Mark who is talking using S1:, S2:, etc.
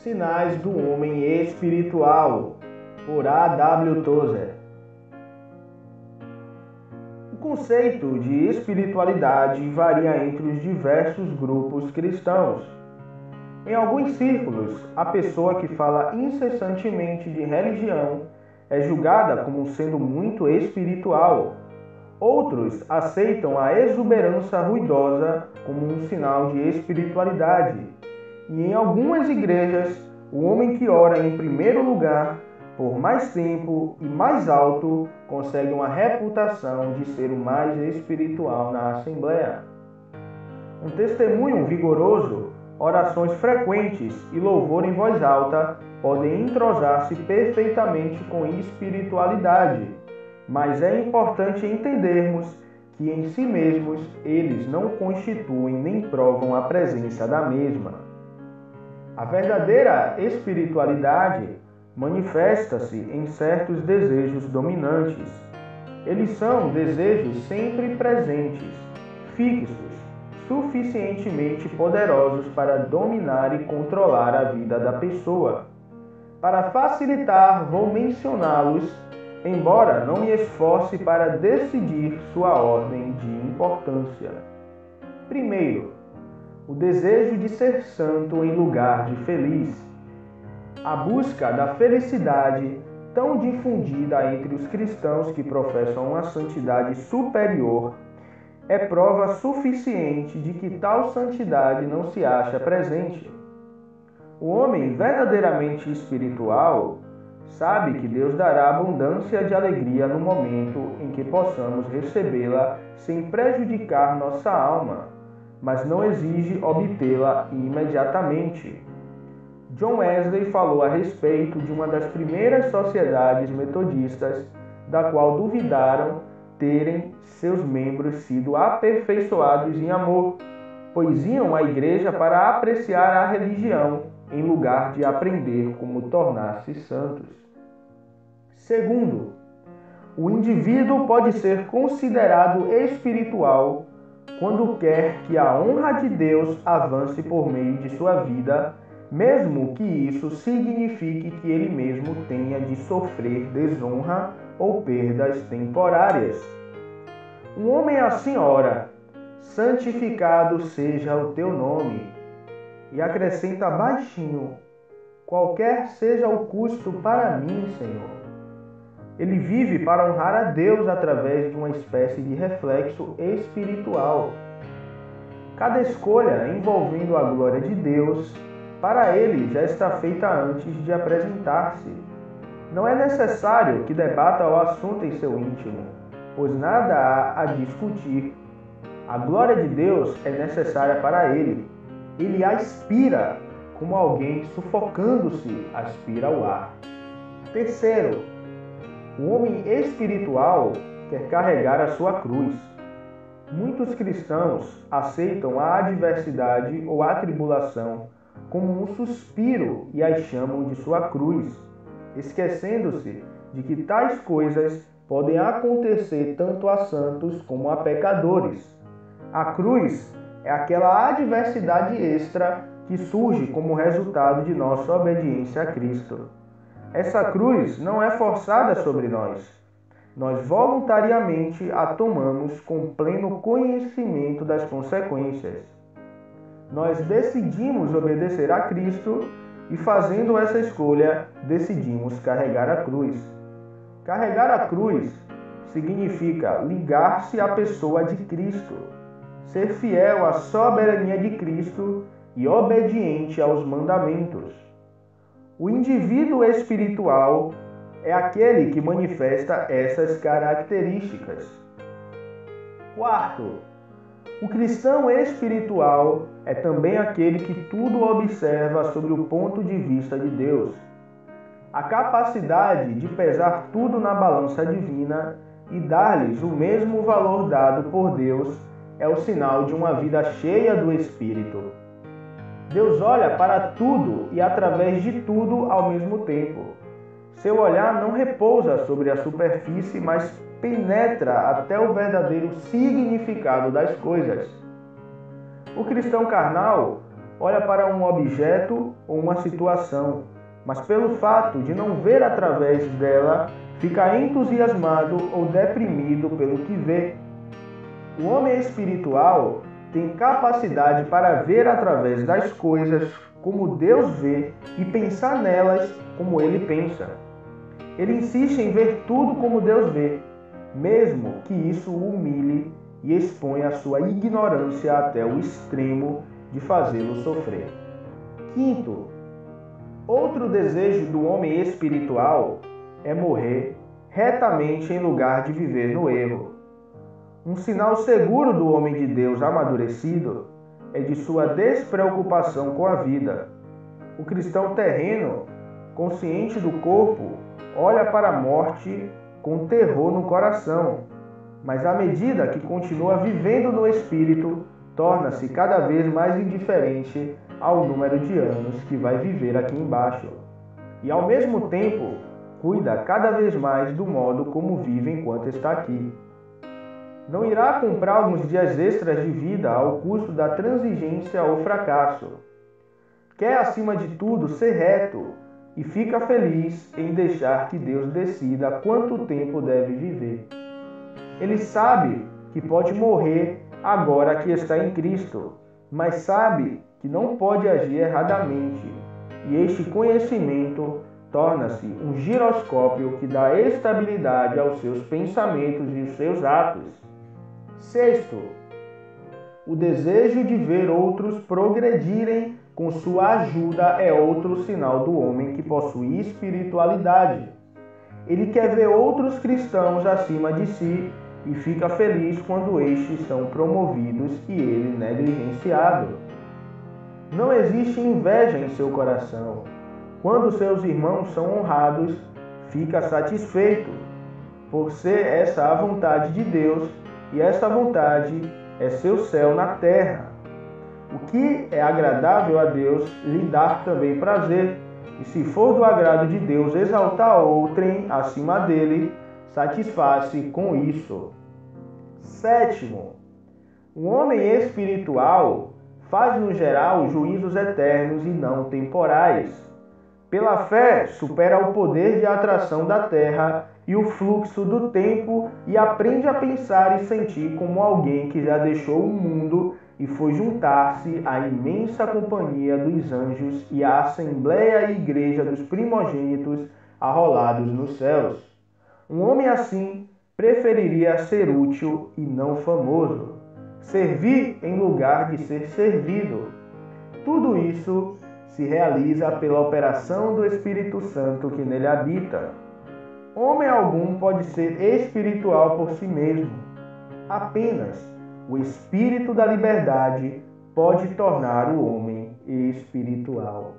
S1: Sinais do Homem Espiritual, por A.W. Tozer. O conceito de espiritualidade varia entre os diversos grupos cristãos. Em alguns círculos, a pessoa que fala incessantemente de religião é julgada como sendo muito espiritual. Outros aceitam a exuberância ruidosa como um sinal de espiritualidade. E em algumas igrejas, o homem que ora em primeiro lugar, por mais tempo e mais alto, consegue uma reputação de ser o mais espiritual na assembleia. Um testemunho vigoroso, orações frequentes e louvor em voz alta podem entrosar-se perfeitamente com espiritualidade, mas é importante entendermos que em si mesmos eles não constituem nem provam a presença da mesma. A verdadeira espiritualidade manifesta-se em certos desejos dominantes. Eles são desejos sempre presentes, fixos, suficientemente poderosos para dominar e controlar a vida da pessoa. Para facilitar, vou mencioná-los, embora não me esforce para decidir sua ordem de importância. Primeiro, o desejo de ser santo em lugar de feliz. A busca da felicidade, tão difundida entre os cristãos que professam uma santidade superior, é prova suficiente de que tal santidade não se acha presente. O homem verdadeiramente espiritual sabe que Deus dará abundância de alegria no momento em que possamos recebê-la sem prejudicar nossa alma, mas não exige obtê-la imediatamente. John Wesley falou a respeito de uma das primeiras sociedades metodistas, da qual duvidaram terem seus membros sido aperfeiçoados em amor, pois iam à igreja para apreciar a religião, em lugar de aprender como tornar-se santos. Segundo, o indivíduo pode ser considerado espiritual quando quer que a honra de Deus avance por meio de sua vida, mesmo que isso signifique que ele mesmo tenha de sofrer desonra ou perdas temporárias. Um homem assim ora: santificado seja o teu nome, e acrescenta baixinho: qualquer seja o custo para mim, Senhor. Ele vive para honrar a Deus através de uma espécie de reflexo espiritual. Cada escolha envolvendo a glória de Deus, para ele já está feita antes de apresentar-se. Não é necessário que debata o assunto em seu íntimo, pois nada há a discutir. A glória de Deus é necessária para ele. Ele a aspira, como alguém sufocando-se aspira o ar. Terceiro, o homem espiritual quer carregar a sua cruz. Muitos cristãos aceitam a adversidade ou a tribulação como um suspiro e as chamam de sua cruz, esquecendo-se de que tais coisas podem acontecer tanto a santos como a pecadores. A cruz é aquela adversidade extra que surge como resultado de nossa obediência a Cristo. Essa cruz não é forçada sobre nós. Nós voluntariamente a tomamos com pleno conhecimento das consequências. Nós decidimos obedecer a Cristo e, fazendo essa escolha, decidimos carregar a cruz. Carregar a cruz significa ligar-se à pessoa de Cristo, ser fiel à soberania de Cristo e obediente aos mandamentos. O indivíduo espiritual é aquele que manifesta essas características. Quarto, o cristão espiritual é também aquele que tudo observa sob o ponto de vista de Deus. A capacidade de pesar tudo na balança divina e dar-lhes o mesmo valor dado por Deus é o sinal de uma vida cheia do Espírito. Deus olha para tudo e através de tudo ao mesmo tempo. Seu olhar não repousa sobre a superfície, mas penetra até o verdadeiro significado das coisas. O cristão carnal olha para um objeto ou uma situação, mas pelo fato de não ver através dela, fica entusiasmado ou deprimido pelo que vê. O homem espiritual tem capacidade para ver através das coisas como Deus vê e pensar nelas como ele pensa. Ele insiste em ver tudo como Deus vê, mesmo que isso o humilhe e exponha a sua ignorância até o extremo de fazê-lo sofrer. Quinto, outro desejo do homem espiritual é morrer retamente em lugar de viver no erro. Um sinal seguro do homem de Deus amadurecido é de sua despreocupação com a vida. O cristão terreno, consciente do corpo, olha para a morte com terror no coração, mas à medida que continua vivendo no espírito, torna-se cada vez mais indiferente ao número de anos que vai viver aqui embaixo. E ao mesmo tempo, cuida cada vez mais do modo como vive enquanto está aqui. Não irá comprar alguns dias extras de vida ao custo da transigência ou fracasso. Quer, acima de tudo, ser reto e fica feliz em deixar que Deus decida quanto tempo deve viver. Ele sabe que pode morrer agora que está em Cristo, mas sabe que não pode agir erradamente. E este conhecimento torna-se um giroscópio que dá estabilidade aos seus pensamentos e os seus atos. Sexto, o desejo de ver outros progredirem com sua ajuda é outro sinal do homem que possui espiritualidade. Ele quer ver outros cristãos acima de si e fica feliz quando estes são promovidos e ele negligenciado. Não existe inveja em seu coração. Quando seus irmãos são honrados, fica satisfeito, por ser essa a vontade de Deus, e essa vontade é seu céu na terra. O que é agradável a Deus lhe dá também prazer, e se for do agrado de Deus exaltar outrem acima dele, satisfaz-se com isso. Sétimo, o homem espiritual faz no geral juízos eternos e não temporais. Pela fé, supera o poder de atração da terra e o fluxo do tempo e aprende a pensar e sentir como alguém que já deixou o mundo e foi juntar-se à imensa companhia dos anjos e à assembleia e igreja dos primogênitos arrolados nos céus. Um homem assim preferiria ser útil e não famoso, servir em lugar de ser servido. Tudo isso se realiza pela operação do Espírito Santo que nele habita. Homem algum pode ser espiritual por si mesmo. Apenas o Espírito da liberdade pode tornar o homem espiritual.